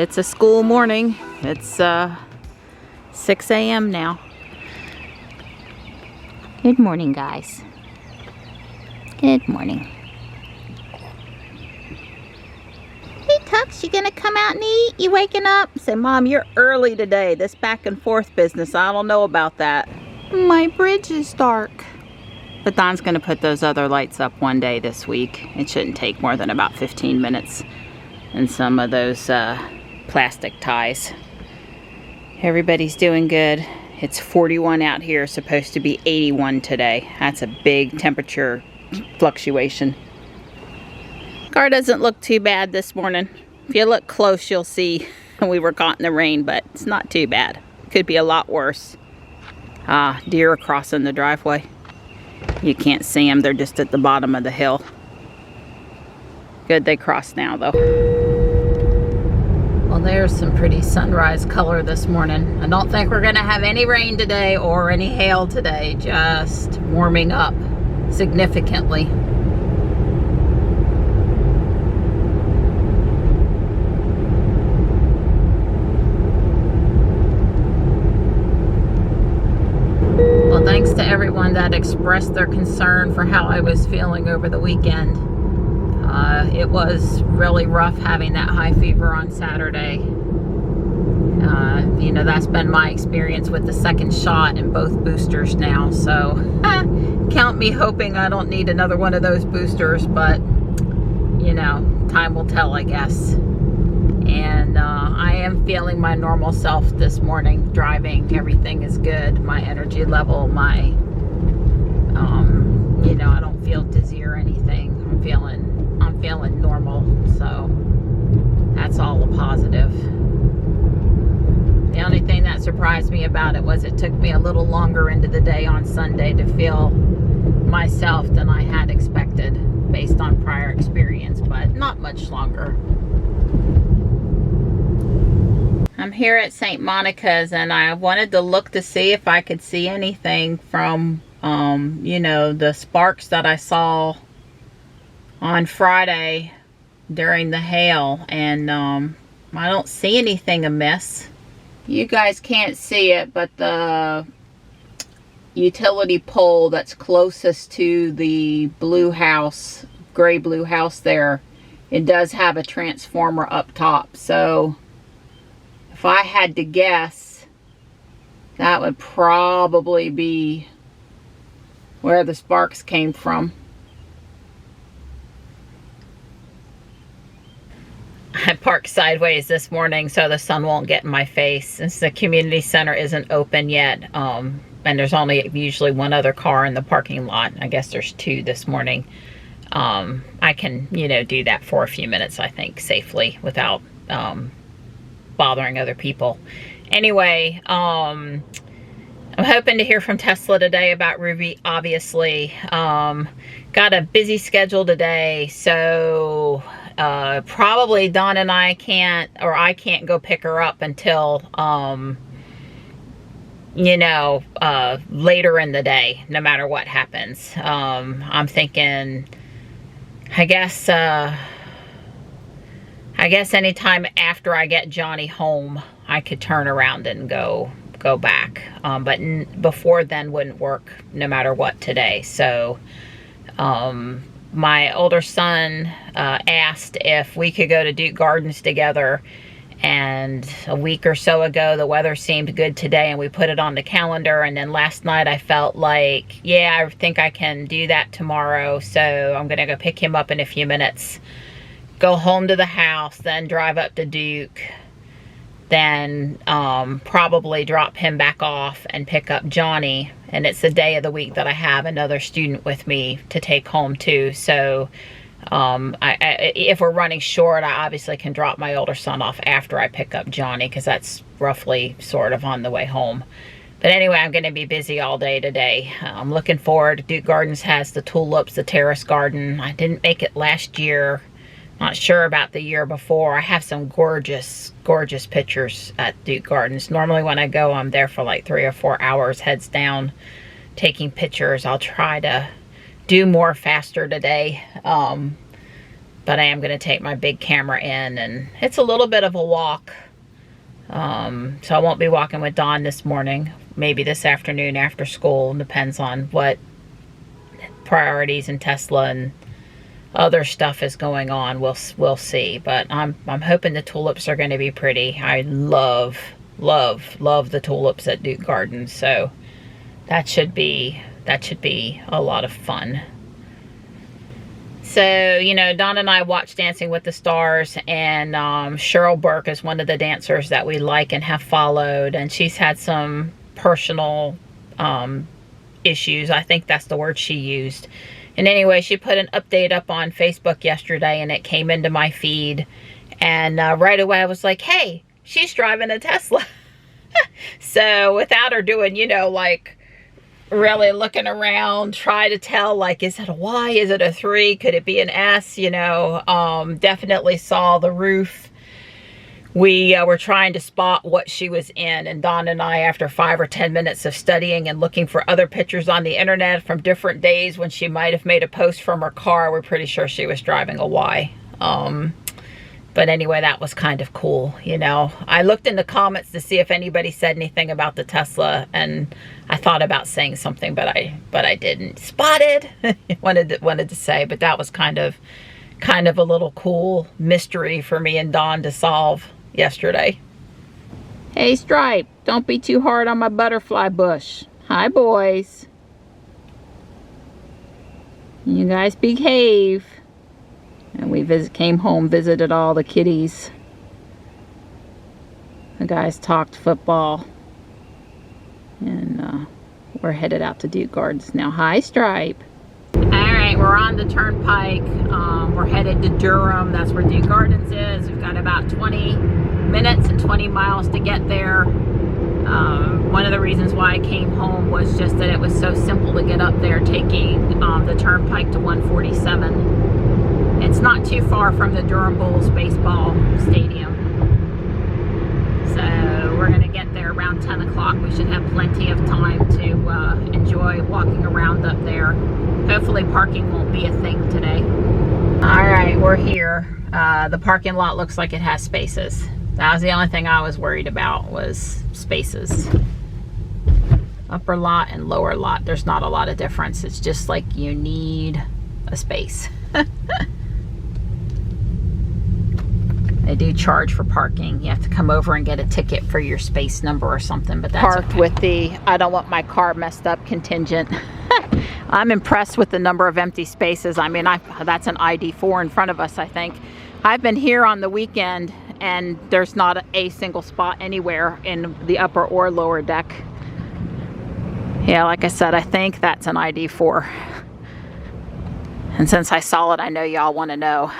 It's a school morning. It's 6 a.m. now. Good morning, guys. Good morning. Hey, Tux, you gonna come out and eat? You waking up? Say, Mom, you're early today. This back and forth business, I don't know about that. My bridge is dark. But Don's gonna put those other lights up one day this week. It shouldn't take more than about 15 minutes. And some of those plastic ties. Everybody's doing good. It's 41 out here, supposed to be 81 today. That's a big temperature fluctuation. Car doesn't look too bad this morning. If you look close, you'll see we were caught in the rain, but it's not too bad. Could be a lot worse. Deer are crossing the driveway. You can't see them, they're just at the bottom of the hill. Good, they crossed now though. Well, there's some pretty sunrise color this morning. I don't think we're gonna have any rain today or any hail today, just warming up significantly. Well, thanks to everyone that expressed their concern for how I was feeling over the weekend. It was really rough having that high fever on Saturday. You know, that's been my experience with the second shot and both boosters now. So, count me hoping I don't need another one of those boosters. But, you know, time will tell, I guess. And I am feeling my normal self this morning. Driving, everything is good. My energy level, my, you know, I don't feel dizzy or anything. I'm feeling normal, so that's all a positive. The only thing that surprised me about it was it took me a little longer into the day on Sunday to feel myself than I had expected based on prior experience, but not much longer. I'm here at St. Monica's and I wanted to look to see if I could see anything from you know, the sparks that I saw on Friday during the hail, and I don't see anything amiss. You guys can't see it, but the utility pole that's closest to the blue house, gray blue house there, it does have a transformer up top. So if I had to guess, that would probably be where the sparks came from. I parked sideways this morning so the sun won't get in my face, since the community center isn't open yet, and there's only usually one other car in the parking lot. I guess there's two this morning. I can, you know, do that for a few minutes, I think, safely without bothering other people. Anyway, I'm hoping to hear from Tesla today about Ruby, obviously. Got a busy schedule today, so probably Dawn and I can't go pick her up until, you know, later in the day, no matter what happens. I'm thinking, I guess anytime after I get Johnny home, I could turn around and go back. But before then wouldn't work no matter what today. So, my older son asked if we could go to Duke Gardens together, and a week or so ago the weather seemed good today and we put it on the calendar, and then last night I felt like, yeah, I think I can do that tomorrow, so I'm gonna go pick him up in a few minutes, go home to the house, then drive up to Duke, then probably drop him back off and pick up Johnny. And it's the day of the week that I have another student with me to take home too. So if we're running short, I obviously can drop my older son off after I pick up Johnny, because that's roughly sort of on the way home. But anyway, I'm going to be busy all day today. I'm looking forward. Duke Gardens has the tulips, the terrace garden. I didn't make it last year. Not sure about the year before. I have some gorgeous, gorgeous pictures at Duke Gardens. Normally when I go, I'm there for like 3 or 4 hours, heads down, taking pictures. I'll try to do more faster today. but I am going to take my big camera in, and it's a little bit of a walk. So I won't be walking with Dawn this morning. Maybe this afternoon after school. Depends on what priorities in Tesla and other stuff is going on. We'll see. But I'm hoping the tulips are going to be pretty. I love the tulips at Duke Gardens. So that should be a lot of fun. So, you know, Dawn and I watched Dancing with the Stars, and Cheryl Burke is one of the dancers that we like and have followed, and she's had some personal issues. I think that's the word she used. And anyway, she put an update up on Facebook yesterday, and it came into my feed, and right away I was like, hey, she's driving a Tesla. So without her doing, you know, like, really looking around, try to tell, like, is it a Y, is it a 3, could it be an S, you know, definitely saw the roof. We were trying to spot what she was in, and Dawn and I, after 5 or 10 minutes of studying and looking for other pictures on the internet from different days when she might have made a post from her car, we're pretty sure she was driving a Y. But anyway, that was kind of cool, you know. I looked in the comments to see if anybody said anything about the Tesla, and I thought about saying something, but I didn't. Spotted, wanted to say, but that was kind of a little cool mystery for me and Dawn to solve yesterday. Hey, Stripe, don't be too hard on my butterfly bush. Hi, boys. You guys behave. And we came home, visited all the kitties. The guys talked football. And we're headed out to Duke Gardens now. Hi, Stripe. Alright, we're on the turnpike. We're headed to Durham. That's where Duke Gardens is. We've got about 20 minutes and 20 miles to get there. One of the reasons why I came home was just that it was so simple to get up there, taking the turnpike to 147. It's not too far from the Durham Bulls baseball stadium. So we're going to get there around 10 o'clock. We should have plenty of time to enjoy walking around up there. Hopefully parking won't be a thing today. Alright, we're here. The parking lot looks like it has spaces. That was the only thing I was worried about, was spaces. Upper lot and lower lot, there's not a lot of difference. It's just like you need a space. They do charge for parking. You have to come over and get a ticket for your space number or something, but that's parked okay. With the I don't want my car messed up contingent. I'm impressed with the number of empty spaces. I mean, that's an ID4 in front of us, I think. I've been here on the weekend, and there's not a single spot anywhere in the upper or lower deck. Yeah, like I said, I think that's an ID4. And since I saw it, I know y'all want to know.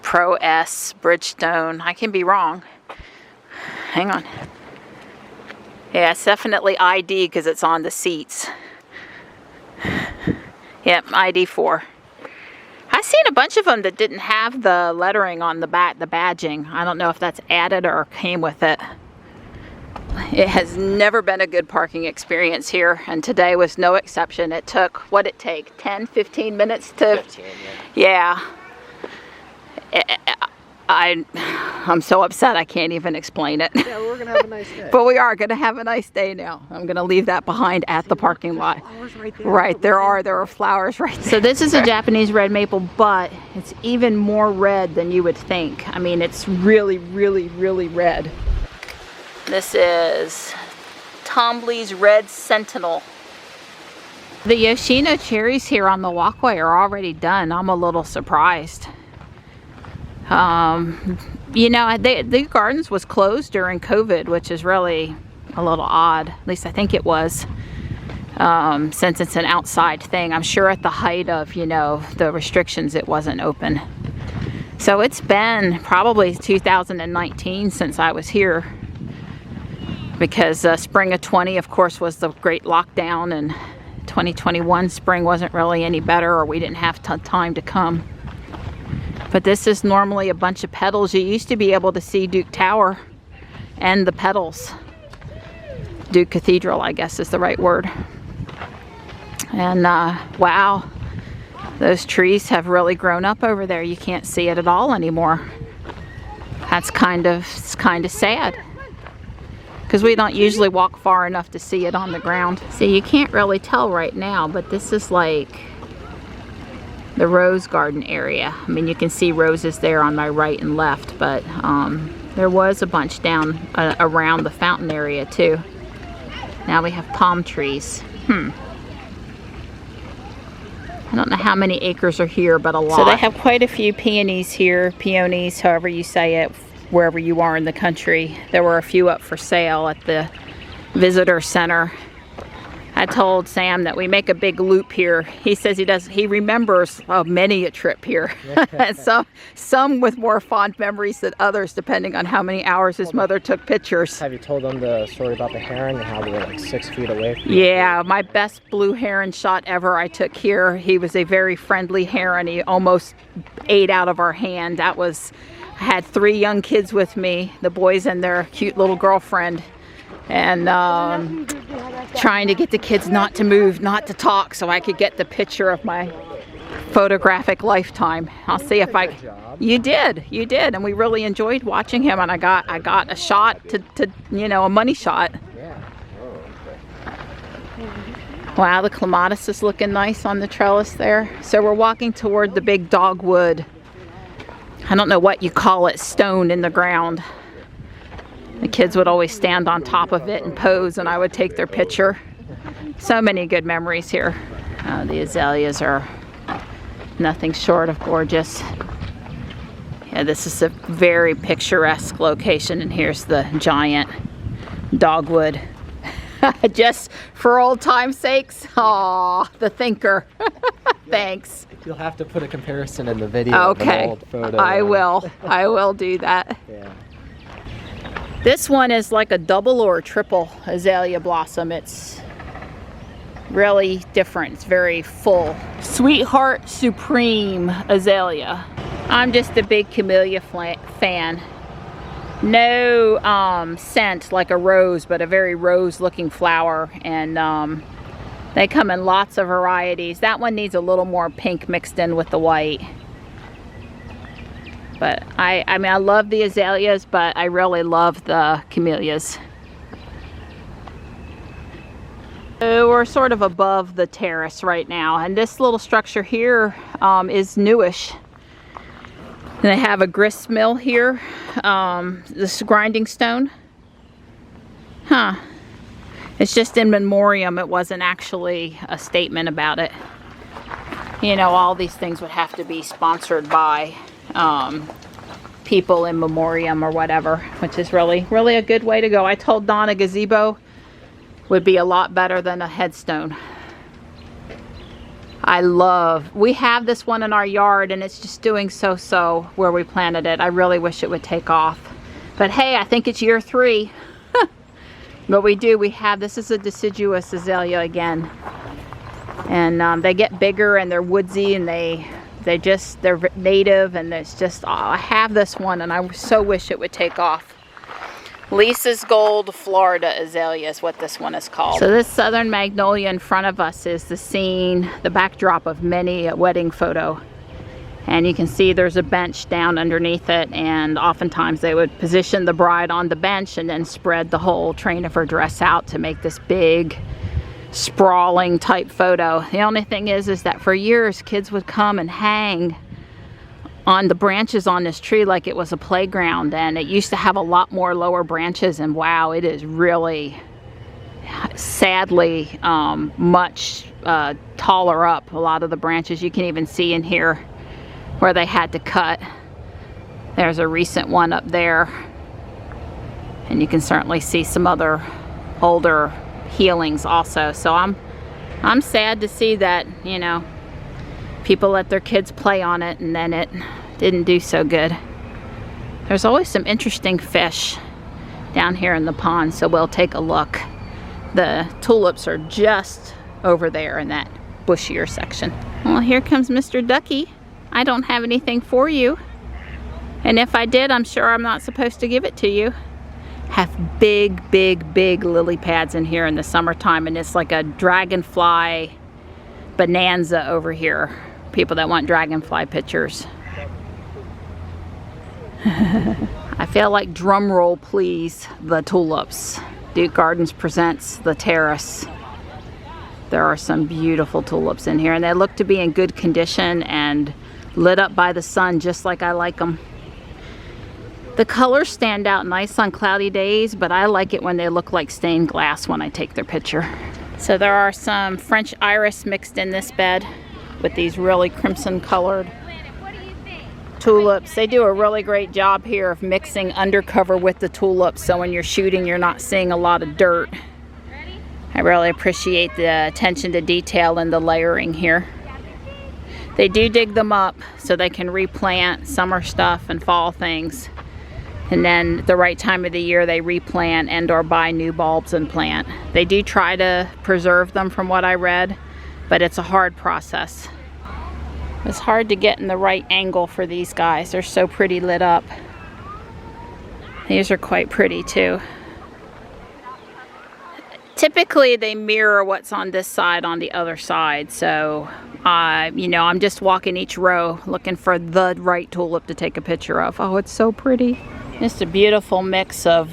Pro S, Bridgestone. I can be wrong. Hang on. Yeah, it's definitely ID because it's on the seats. Yep, ID4. I've seen a bunch of them that didn't have the lettering on the back, the badging. I don't know if that's added or came with it. It has never been a good parking experience here, and today was no exception. It took, what'd it take, 10, 15 minutes to... 15, yeah. I'm so upset I can't even explain it. Yeah, we're going to have a nice day. But we are going to have a nice day now. I'm going to leave that behind at the parking lot. Flowers right there. Right, there are flowers right there. So this is a Japanese red maple, but it's even more red than you would think. I mean, it's really, really, really red. This is Tombly's Red Sentinel. The Yoshino cherries here on the walkway are already done. I'm a little surprised. You know, the gardens was closed during COVID, which is really a little odd. At least I think it was, since it's an outside thing. I'm sure at the height of, you know, the restrictions, it wasn't open. So it's been probably 2019 since I was here, because spring of 20, of course, was the great lockdown, and 2021 spring wasn't really any better, or we didn't have time to come. But this is normally a bunch of petals. You used to be able to see Duke Tower and the petals. Duke Cathedral, I guess is the right word. And wow, Those trees have really grown up over there. You can't see it at all anymore. That's kind of sad, because we don't usually walk far enough to see it on the ground. See, you can't really tell right now, but this is like the rose garden area. I mean, you can see roses there on my right and left, but there was a bunch down around the fountain area too. Now we have palm trees. I don't know how many acres are here, but a lot. So they have quite a few peonies here, peonies, however you say it, wherever you are in the country. There were a few up for sale at the visitor center. I told Sam that we make a big loop here. He says he remembers many a trip here. So some with more fond memories than others, depending on how many hours his mother took pictures. Have you told them the story about the heron and how they were like 6 feet away from you? Yeah, my best blue heron shot ever I took here. He was a very friendly heron. He almost ate out of our hand. I had 3 young kids with me, the boys and their cute little girlfriend. And trying to get the kids not to move, not to talk, so I could get the picture of my photographic lifetime. I'll see if I... You did, and we really enjoyed watching him, and I got a shot to you know, a money shot. Wow, the clematis is looking nice on the trellis there. So we're walking toward the big dogwood. I don't know what you call it, stone in the ground. The kids would always stand on top of it and pose, and I would take their picture. So many good memories here. The azaleas are nothing short of gorgeous. Yeah, this is a very picturesque location, and here's the giant dogwood. Just for old time's sakes. Aw, the thinker. Thanks. You'll have to put a comparison in the video. Okay, of an old photo. I will do that. Yeah. This one is like a double or a triple azalea blossom. It's really different. It's very full. Sweetheart Supreme azalea. I'm just a big camellia fan. No scent like a rose, but a very rose looking flower. And they come in lots of varieties. That one needs a little more pink mixed in with the white. But I mean, I love the azaleas, but I really love the camellias. So we're sort of above the terrace right now, and this little structure here is newish. And they have a grist mill here, this grinding stone. Huh. It's just in memoriam. It wasn't actually a statement about it. You know, all these things would have to be sponsored by people in memoriam or whatever, which is really a good way to go. I told Don a gazebo would be a lot better than a headstone. We have this one in our yard, and it's just doing so where we planted it. I really wish it would take off, but hey, I think it's year 3. But we have, this is a deciduous azalea again, and they get bigger and they're woodsy, and they're native, and it's just, oh, I have this one and I so wish it would take off. Lisa's Gold Florida Azalea is what this one is called. So this southern magnolia in front of us is the scene, the backdrop of many a wedding photo. And you can see there's a bench down underneath it, and oftentimes they would position the bride on the bench and then spread the whole train of her dress out to make this big sprawling type photo. The only thing is that for years kids would come and hang on the branches on this tree like it was a playground, and it used to have a lot more lower branches, and wow, it is really sadly much taller up. A lot of the branches you can even see in here where they had to cut. There's a recent one up there, and you can certainly see some other older healings also. So I'm sad to see that, you know, people let their kids play on it and then it didn't do so good. There's always some interesting fish down here in the pond, so we'll take a look. The tulips are just over there in that bushier section. Well, here comes Mr. Ducky. I don't have anything for you, and if I did, I'm sure I'm not supposed to give it to you. Have big lily pads in here in the summertime, and it's like a dragonfly bonanza over here. people that want dragonfly pictures. I feel like drum roll please, the tulips. Duke Gardens presents the terrace. There are some beautiful tulips in here, and they look to be in good condition and lit up by the sun just like I like them. The colors stand out nice on cloudy days, but I like it when they look like stained glass when I take their picture. So there are some French iris mixed in this bed with these really crimson colored tulips. They do a really great job here of mixing undercover with the tulips, so when you're shooting you're not seeing a lot of dirt. I really appreciate the attention to detail and the layering here. They do dig them up so they can replant summer stuff and fall things, and then the right time of the year they replant and or buy new bulbs and plant. They do try to preserve them from what I read, but it's a hard process. It's hard to get in the right angle for these guys. They're so pretty lit up. These are quite pretty too. Typically they mirror what's on this side on the other side, so you know, I'm just walking each row looking for the right tulip to take a picture of. Oh, it's so pretty. Just a beautiful mix of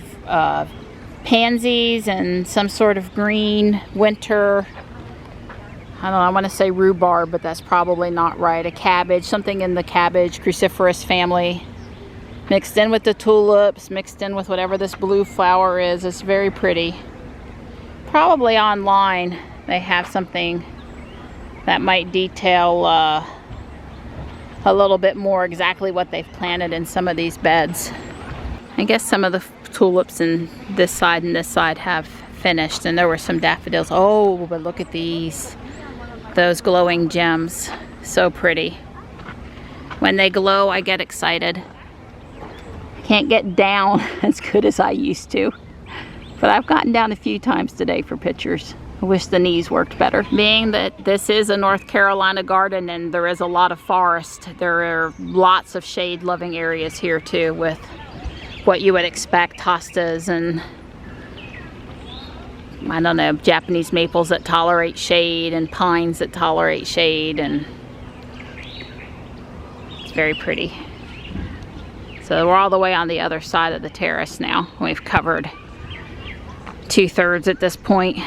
pansies and some sort of green winter, I don't know, I want to say rhubarb, but that's probably not right. A cabbage, something in the cabbage cruciferous family, mixed in with the tulips, mixed in with whatever this blue flower is. It's very pretty. Probably online they have something that might detail a little bit more exactly what they've planted in some of these beds. I guess some of the tulips in this side and this side have finished, and there were some daffodils. Oh, but look at these. Those glowing gems. So pretty. When they glow, I get excited. Can't get down as good as I used to. But I've gotten down a few times today for pictures. I wish the knees worked better. Being that this is a North Carolina garden and there is a lot of forest, there are lots of shade-loving areas here too, with what you would expect, hostas and I don't know, Japanese maples that tolerate shade and pines that tolerate shade, and it's very pretty. So we're all the way on the other side of the terrace now. We've covered 2/3 at this point.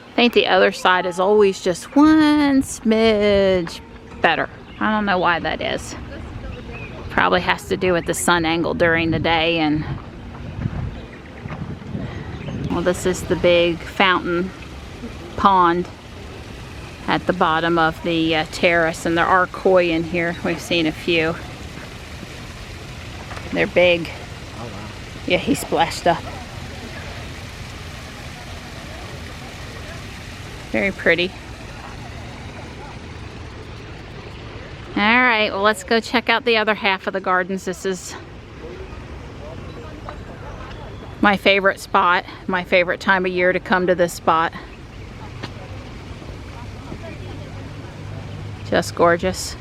I think the other side is always just one smidge better. I don't know why that is. Probably has to do with the sun angle during the day. And well, this is the big fountain pond at the bottom of the terrace, and there are koi in here. We've seen a few. They're big. Oh wow. Yeah, he splashed up. Very pretty. Alright, well, let's go check out the other half of the gardens. This is my favorite spot, my favorite time of year to come to this spot. Just gorgeous.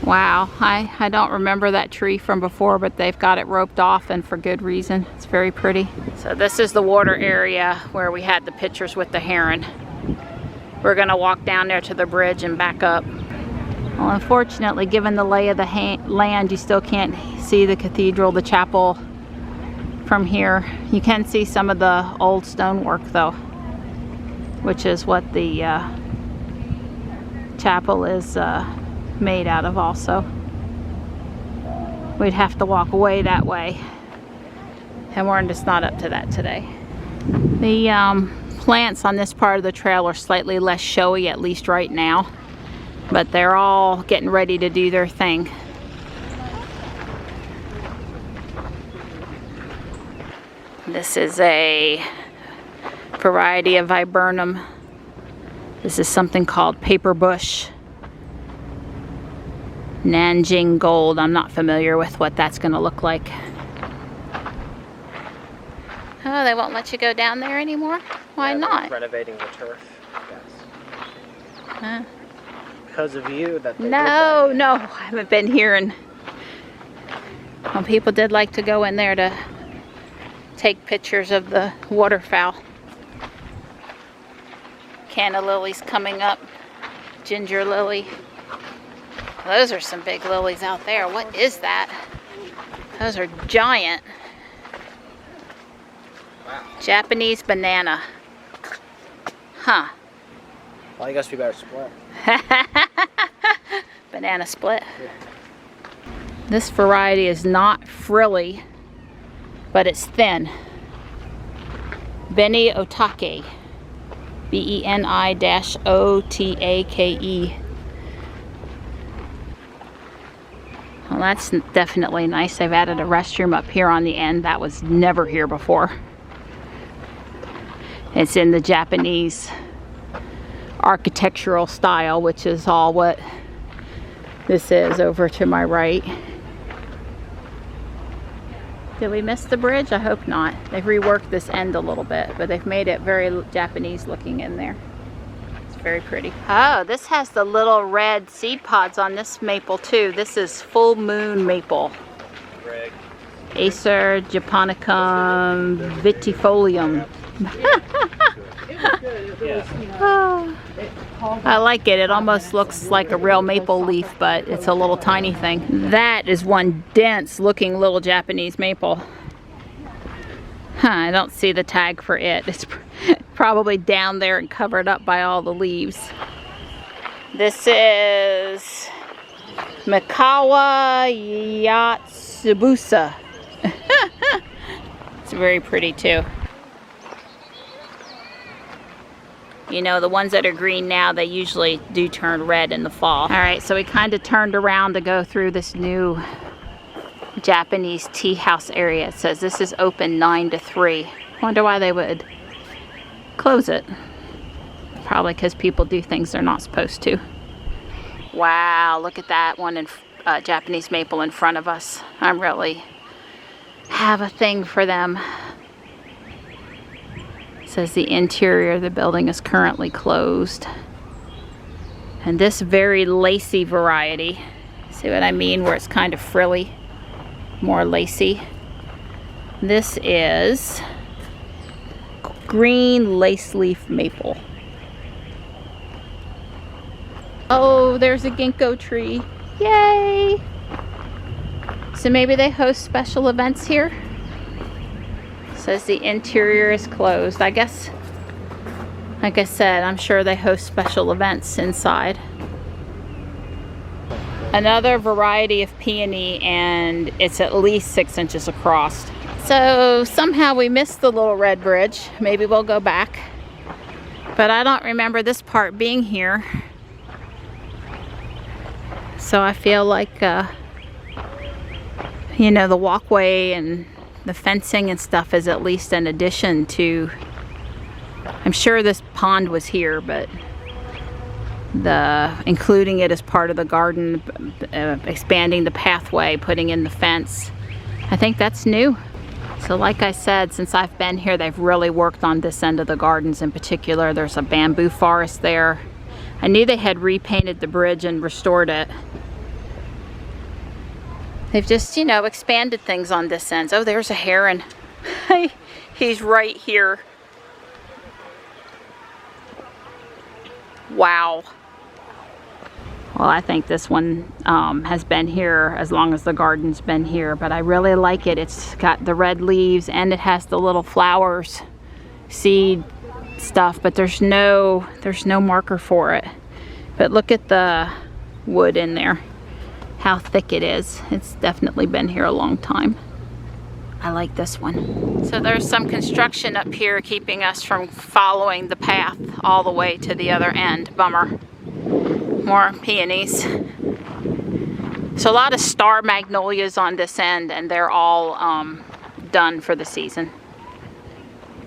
Wow, I don't remember that tree from before, but they've got it roped off, and for good reason. It's very pretty. So this is the water area where we had the pictures with the heron. We're gonna walk down there to the bridge and back up. Well, unfortunately, given the lay of the land, you still can't see the cathedral, the chapel from here. You can see some of the old stonework though, which is what the chapel is made out of also. We'd have to walk way that way, and we're just not up to that today. The plants on this part of the trail are slightly less showy, at least right now, but they're all getting ready to do their thing. This is a variety of viburnum. This is something called paper bush. Nanjing gold. I'm not familiar with what that's going to look like. Oh, they won't let you go down there anymore? Why not? Renovating the turf. Yes. Huh? Because of you that they No, no, I haven't been here, and well, people did like to go in there to take pictures of the waterfowl. Canna lilies coming up. Ginger lily. Those are some big lilies out there. What is that? Those are giant. Wow. Japanese banana. Huh. Well, I guess we better split. Banana split. This variety is not frilly, but it's thin. Beni Otake. Beni-Otake. Well, that's definitely nice. They've added a restroom up here on the end. That was never here before. It's in the Japanese architectural style, which is all what this is over to my right. Did we miss the bridge? I hope not. They've reworked this end a little bit, but they've made it very Japanese looking in there. It's very pretty. Oh, this has the little red seed pods on this maple too. This is full moon maple. Greg. Acer japonicum vitifolium. Oh, I like it. It almost looks like a real maple leaf, but it's a little tiny thing. That is one dense looking little Japanese maple. Huh, I don't see the tag for it. It's probably down there and covered up by all the leaves. This is Mikawa Yatsubusa. It's very pretty too. You know, the ones that are green now, they usually do turn red in the fall. All right, so we kind of turned around to go through this new Japanese tea house area. It says this is open 9 to 3. Wonder why they would close it. Probably because people do things they're not supposed to. Wow, look at that one in Japanese maple in front of us. I really have a thing for them. It says the interior of the building is currently closed. And this very lacy variety, see what I mean, where it's kind of frilly, more lacy. This is green lace leaf maple. Oh, there's a ginkgo tree. Yay! So maybe they host special events here. Says the interior is closed. I guess, like I said, I'm sure they host special events inside. Another variety of peony, and it's at least 6 inches across. So somehow we missed the little red bridge. Maybe we'll go back. But I don't remember this part being here. So I feel like, you know, the walkway and the fencing and stuff is at least an addition to, I'm sure this pond was here, but including it as part of the garden, expanding the pathway, putting in the fence, I think that's new. So like I said, since I've been here, they've really worked on this end of the gardens in particular. There's a bamboo forest there. I knew they had repainted the bridge and restored it. They've just, you know, expanded things on this end. Oh, there's a heron. He's right here. Wow. Well, I think this one has been here as long as the garden's been here, but I really like it. It's got the red leaves and it has the little flowers, seed stuff, but there's no marker for it. But look at the wood in there, how thick it is. It's definitely been here a long time. I like this one. So there's some construction up here keeping us from following the path all the way to the other end. Bummer. More peonies. So a lot of star magnolias on this end, and they're all done for the season.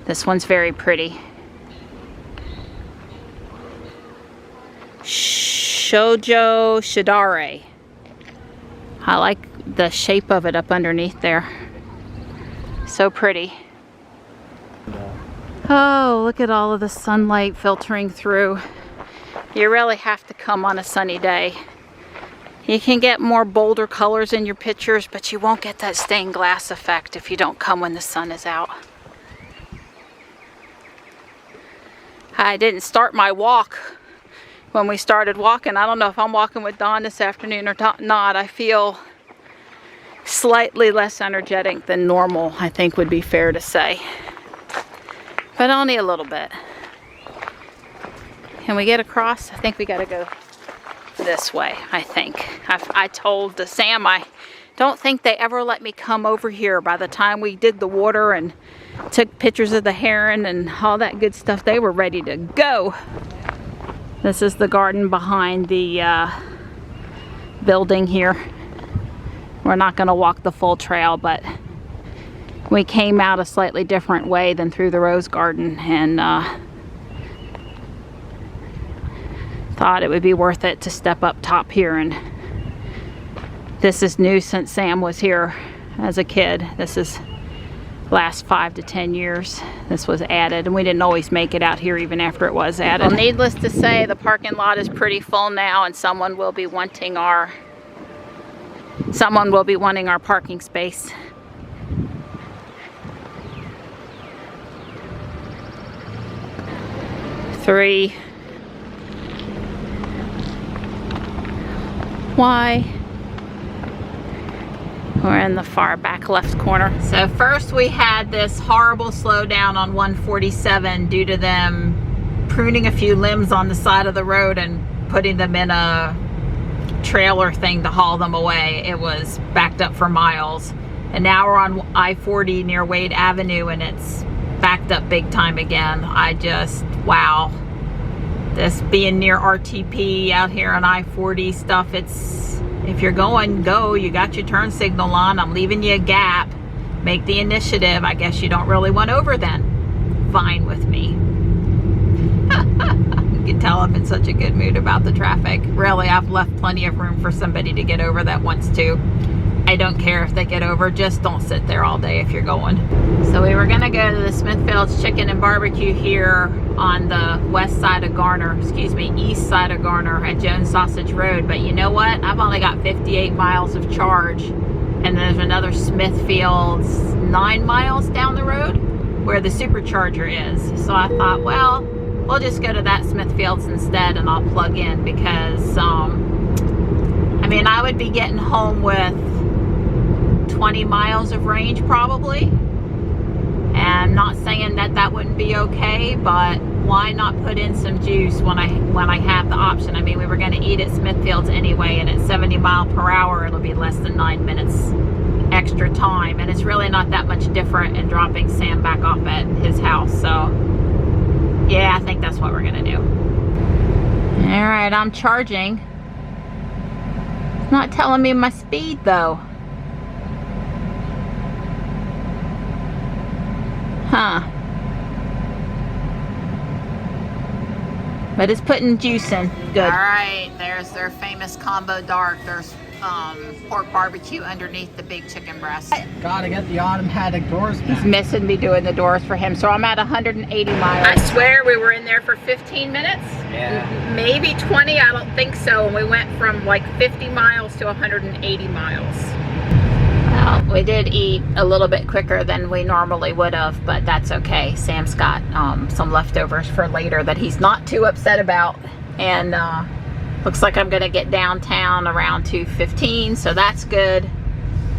This one's very pretty. Shoujo Shidare. I like the shape of it up underneath there. So pretty. Oh, look at all of the sunlight filtering through. You really have to come on a sunny day. You can get more bolder colors in your pictures, but you won't get that stained glass effect if you don't come when the sun is out. I didn't start my walk when we started walking. I don't know if I'm walking with Dawn this afternoon or not. I feel slightly less energetic than normal, I think would be fair to say. But only a little bit. Can we get across? I think we gotta go this way, I think. I told Sam I don't think they ever let me come over here. By the time we did the water and took pictures of the heron and all that good stuff, they were ready to go. This is the garden behind the building here. We're not gonna walk the full trail, but we came out a slightly different way than through the rose garden, and thought it would be worth it to step up top here. And this is new since Sam was here as a kid. This is last 5 to 10 years this was added, and we didn't always make it out here even after it was added. Well, needless to say, the parking lot is pretty full now, and someone will be wanting our parking space. Three. Why? We're in the far back left corner. So first we had this horrible slowdown on 147 due to them pruning a few limbs on the side of the road and putting them in a trailer thing to haul them away. It was backed up for miles. And now we're on I-40 near Wade Avenue, and it's backed up big time again. Wow. This being near RTP out here on I-40 stuff, if you're going, go. You got your turn signal on. I'm leaving you a gap. Make the initiative. I guess you don't really want over then. Fine with me. You can tell I'm in such a good mood about the traffic. Really, I've left plenty of room for somebody to get over that wants to. I don't care if they get over, just don't sit there all day if you're going. So we were gonna go to the Smithfield's Chicken and Barbecue here on the west side of Garner, east side of Garner at Jones Sausage Road. But you know what? I've only got 58 miles of charge, and there's another Smithfield's 9 miles down the road where the supercharger is. So I thought, well, we'll just go to that Smithfield's instead, and I'll plug in, because I mean, I would be getting home with 20 miles of range probably, and I'm not saying that that wouldn't be okay, but why not put in some juice when I have the option? I mean, we were going to eat at Smithfield's anyway, and at 70 miles per hour it'll be less than 9 minutes extra time, and it's really not that much different in dropping Sam back off at his house. So yeah, I think that's what we're gonna do. All right, I'm charging. It's not telling me my speed though. Huh. But it's putting juice in. Good. All right, there's their famous combo dark. There's pork barbecue underneath the big chicken breast. Gotta get the automatic doors back. He's missing me doing the doors for him. So I'm at 180 miles. I swear we were in there for 15 minutes. Yeah. Maybe 20, I don't think so. And we went from like 50 miles to 180 miles. Well, we did eat a little bit quicker than we normally would have, but that's okay. Sam's got some leftovers for later that he's not too upset about. And looks like I'm gonna get downtown around 2:15, so that's good.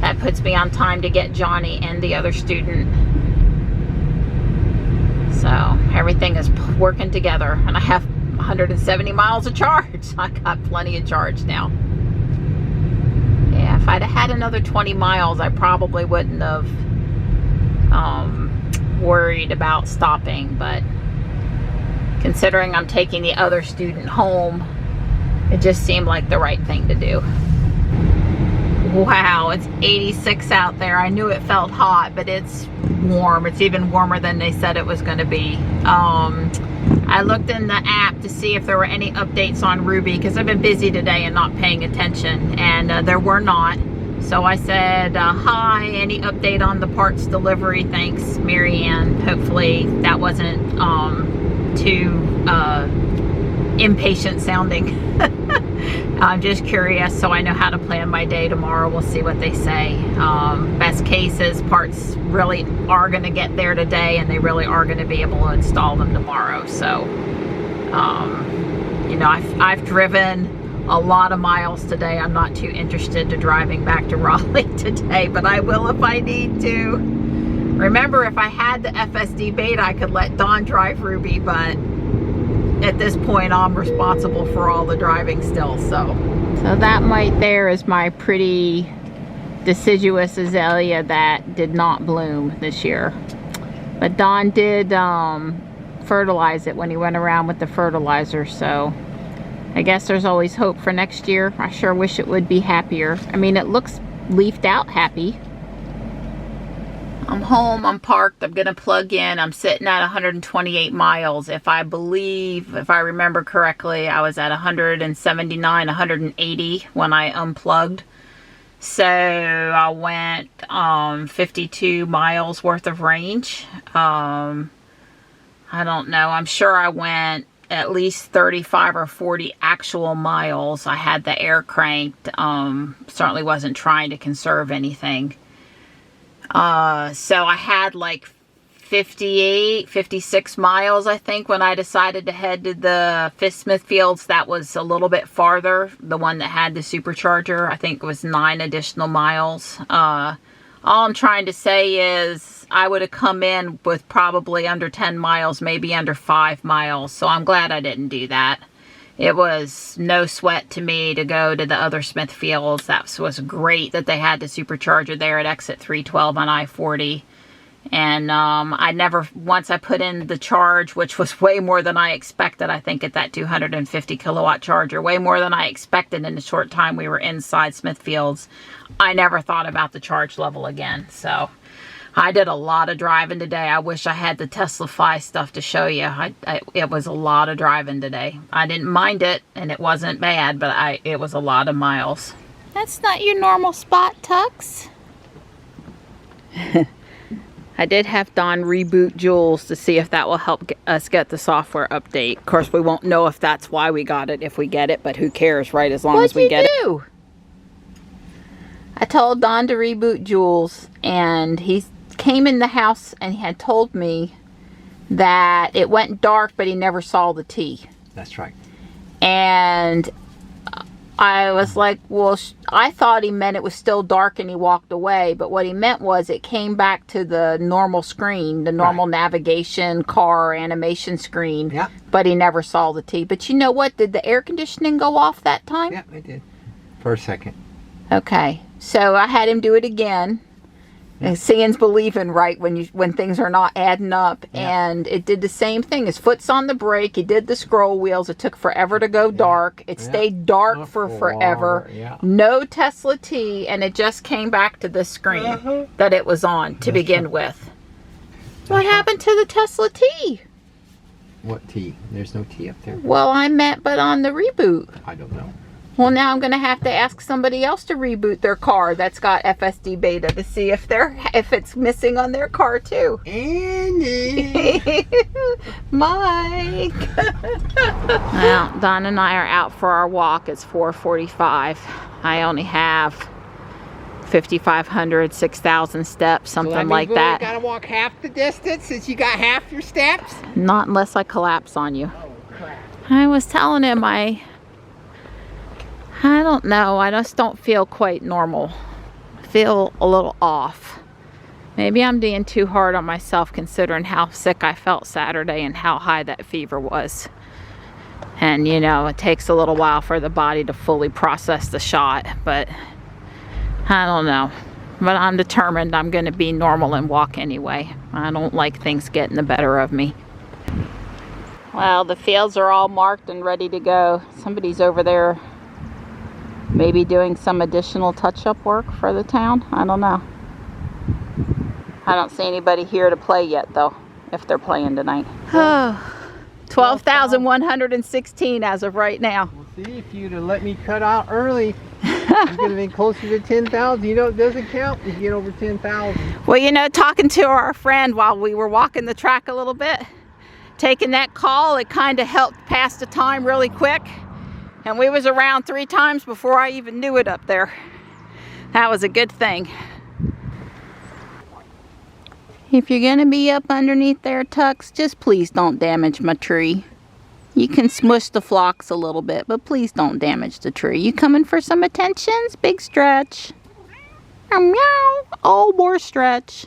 That puts me on time to get Johnny and the other student. So everything is working together, and I have 170 miles of charge. I got plenty of charge now. Yeah, if I'd have had another 20 miles, I probably wouldn't have worried about stopping, but considering I'm taking the other student home, it just seemed like the right thing to do. Wow, it's 86 out there. I knew it felt hot, but it's warm. It's even warmer than they said it was going to be. I looked in the app to see if there were any updates on Ruby, because I've been busy today and not paying attention, and there were not. So I said, hi, any update on the parts delivery? Thanks, Mary Ann. Hopefully that wasn't too impatient sounding. I'm just curious, so I know how to plan my day tomorrow. We'll see what they say. Best case is parts really are going to get there today, and they really are going to be able to install them tomorrow. So, you know, I've driven a lot of miles today. I'm not too interested to driving back to Raleigh today, but I will if I need to. Remember, if I had the FSD beta, I could let Dawn drive Ruby, but at this point I'm responsible for all the driving still. So that right there is my pretty deciduous azalea that did not bloom this year, but Dawn did fertilize it when he went around with the fertilizer, so I guess there's always hope for next year. I sure wish it would be happier. I mean, it looks leafed out happy. I'm home, I'm parked, I'm gonna plug in. I'm sitting at 128 miles. If I remember correctly, I was at 179, 180 when I unplugged. So I went 52 miles worth of range. I don't know, I'm sure I went at least 35 or 40 actual miles. I had the air cranked. Certainly wasn't trying to conserve anything. So I had like 58, 56 miles, I think, when I decided to head to the Smithfields. That was a little bit farther. The one that had the supercharger, I think it was 9 additional miles. All I'm trying to say is I would have come in with probably under 10 miles, maybe under 5 miles. So I'm glad I didn't do that. It was no sweat to me to go to the other Smithfields. That was great that they had the supercharger there at exit 312 on I-40. And I never, once I put in the charge, which was way more than I expected, I think at that 250 kilowatt charger, way more than I expected in the short time we were inside Smithfields, I never thought about the charge level again. So I did a lot of driving today. I wish I had the Teslafy stuff to show you. It was a lot of driving today. I didn't mind it, and it wasn't bad, but it was a lot of miles. That's not your normal spot, Tux. I did have Dawn reboot Jules to see if that will help us get the software update. Of course, we won't know if that's why we got it, if we get it, but who cares, right? As long as we get it. I told Dawn to reboot Jules, and he came in the house and he had told me that it went dark, but he never saw the T. That's right. And I was like, well, I thought he meant it was still dark and he walked away, but what he meant was it came back to the normal screen, the normal navigation, car, animation screen, but he never saw the T. But you know what? Did the air conditioning go off that time? Yeah, it did. For a second. Okay, so I had him do it again. And seeing's believing, right, when things are not adding up. And it did the same thing. His foot's on the brake. He did the scroll wheels. It took forever to go dark. It stayed dark for forever. No Tesla T, and it just came back to the screen that it was on to begin with. What happened to the Tesla T? What T? There's no T up there. Well, I meant, but on the reboot. I don't know. Well, now I'm going to have to ask somebody else to reboot their car that's got FSD beta to see if it's missing on their car too. Andy! Mike! Well, Don and I are out for our walk. It's 4:45. I only have 5,500, 6,000 steps, something like that. You got to walk half the distance since you got half your steps? Not unless I collapse on you. Oh, crap. I was telling him I don't know, I just don't feel quite normal. I feel a little off. Maybe I'm being too hard on myself considering how sick I felt Saturday and how high that fever was. And you know, it takes a little while for the body to fully process the shot, but I don't know. But I'm determined I'm going to be normal and walk anyway. I don't like things getting the better of me. Well, the fields are all marked and ready to go. Somebody's over there maybe doing some additional touch-up work for the town. I don't know. I don't see anybody here to play yet, though, if they're playing tonight. 12,116 as of right now. Well, see, if you'd have let me cut out early, I'm going to be closer to 10,000. You know, it doesn't count if you get over 10,000. Well, you know, talking to our friend while we were walking the track a little bit, taking that call, it kind of helped pass the time really quick. And we was around 3 times before I even knew it up there. That was a good thing. If you're gonna be up underneath there, Tux, just please don't damage my tree. You can smush the phlox a little bit, but please don't damage the tree. You coming for some attentions? Big stretch. Meow. Oh, more stretch.